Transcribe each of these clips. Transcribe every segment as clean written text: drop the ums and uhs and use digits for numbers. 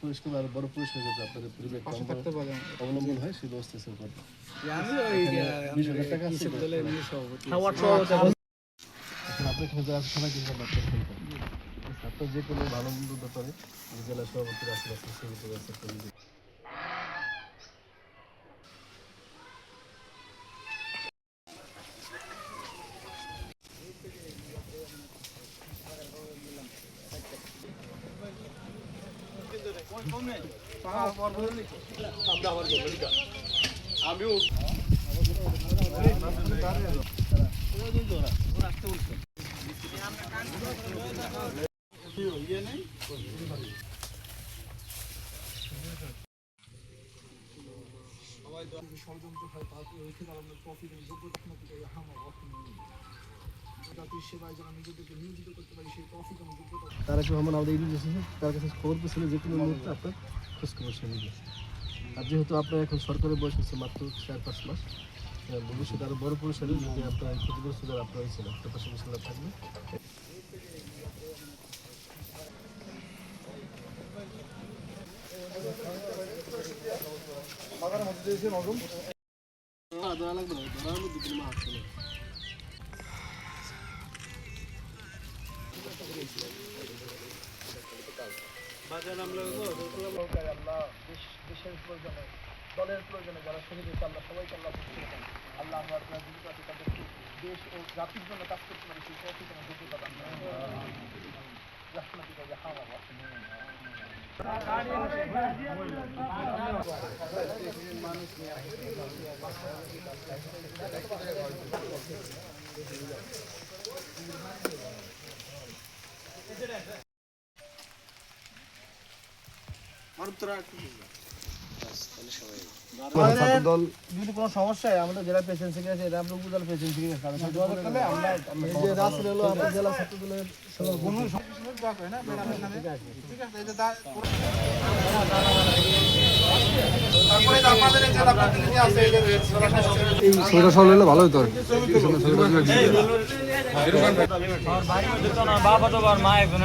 পরিষ্কার বড় পরিষ্কার করতে আপনাদের পরিবেশ অবলম্বন হয় সেই ব্যবস্থা করতে। আপনার এখানে যারা সবাই কিন্তু আপনার যে কোনো ভালো মন্দ ব্যাপারে জেলা সভাপতির আশেপাশে সেগুলো ব্যবস্থা করে দিবে। আমিও ষড়যন্ত্র হয় তাকে রেখে দাঁড়ানোর প্রফিটের জাতির সেবায় যারা নিজেদেরকে নিয়োজিত করতে পারি সেই প্রফিট এবং যোগ্যতা তারা কি আমাদের তার কাছে খবর পেয়েছিল যে কোনো মুহূর্তে আপনার খোঁজখবর সে নিবে। আর যেহেতু আপনার এখন সরকারের বয়স হচ্ছে মাত্র 4-5 মাস, ভবিষ্যতে আরও বড় পরিসরে যদি আপনার ক্ষতিগ্রস্ত যারা আপনার হয়েছিল আপনার পাশে ইনশাল্লাহ থাকবে। বাজারের মধ্যে দিয়েছে নজম ধরা লাগবে না, ধরার মধ্যে কোনো মাছ ছিল। বাজার আমরা দেশের প্রয়োজনে দলের প্রয়োজনে যারা শহীদ হয়েছে আল্লাহ সবাইকে আল্লাহ আল্লাহ আমরা জীবিত আছি তাদেরকে দেশ ও জাতির জন্য কাজ করতে পারি সেই প্রফিট এবং যোগ্যতা দান যদি কোনো সমস্যা হয় আমাদের জেলা প্রেসিডেন্ট থেকে আছে, এটা আমরা উপজেলা প্রেসিডেন্ট থেকে আছে, আমরা জেলা ছাত্র দলের ভালো হতো বাবা তো মা একজন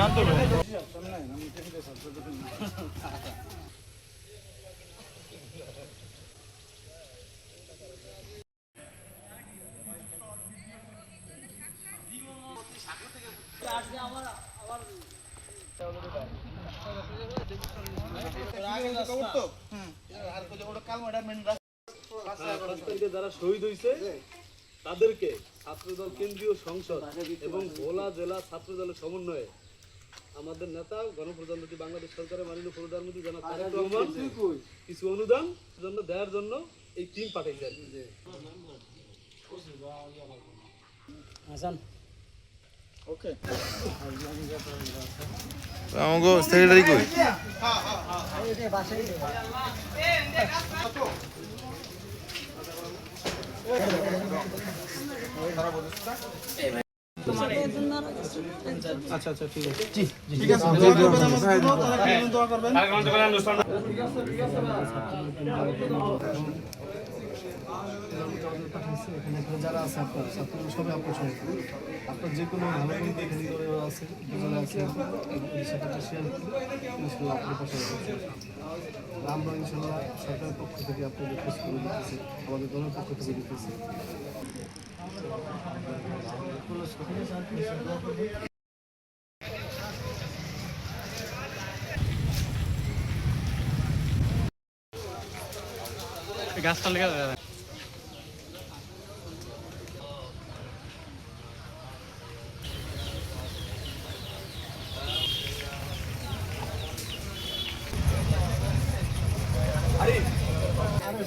যারা শহীদ হয়েছে তাদেরকে ছাত্রদল কেন্দ্রীয় সংসদ এবং ভোলা জেলা ছাত্রদলের সমন্বয়ে আমাদের নেতা গণপ্রজাতন্ত্রী বাংলাদেশ সরকারের মাননীয় প্রধানমন্ত্রী জনাব তারেক রহমান কিছু অনুদান জন্য দেওয়ার জন্য এই টিম পাঠাইছেন। ওকে আমাগো সেক্রেটারি কই আচ্ছা আচ্ছা ঠিক আছে ঠিক আছে দোয়া করবেন। এখানে যারা আছে আপনার ছাত্ররা সবাই আপনার সঙ্গে আপনার যে কোনো ভালো কোনো এখানে আছে উপজেলা আছে সেটা শেয়ার ইনশাল্লাহ আপনার পাশে আমরা ইনশাল্লাহ সরকারের পক্ষ থেকে আপনাদের খোঁজ করে দিতেছি, আমাদের দলের পক্ষ থেকে দিতেছি। গাছটা লেগে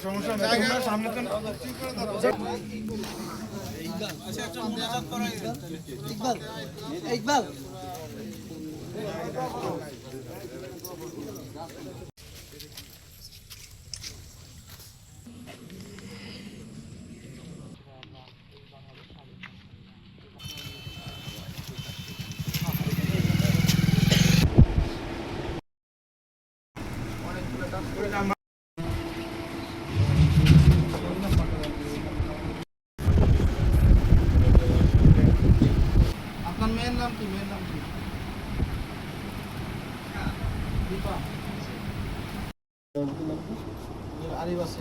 সমস্যা সামনে ইকবাল নাম কি মেয়ের নাম কি দীপা আরিফ আছে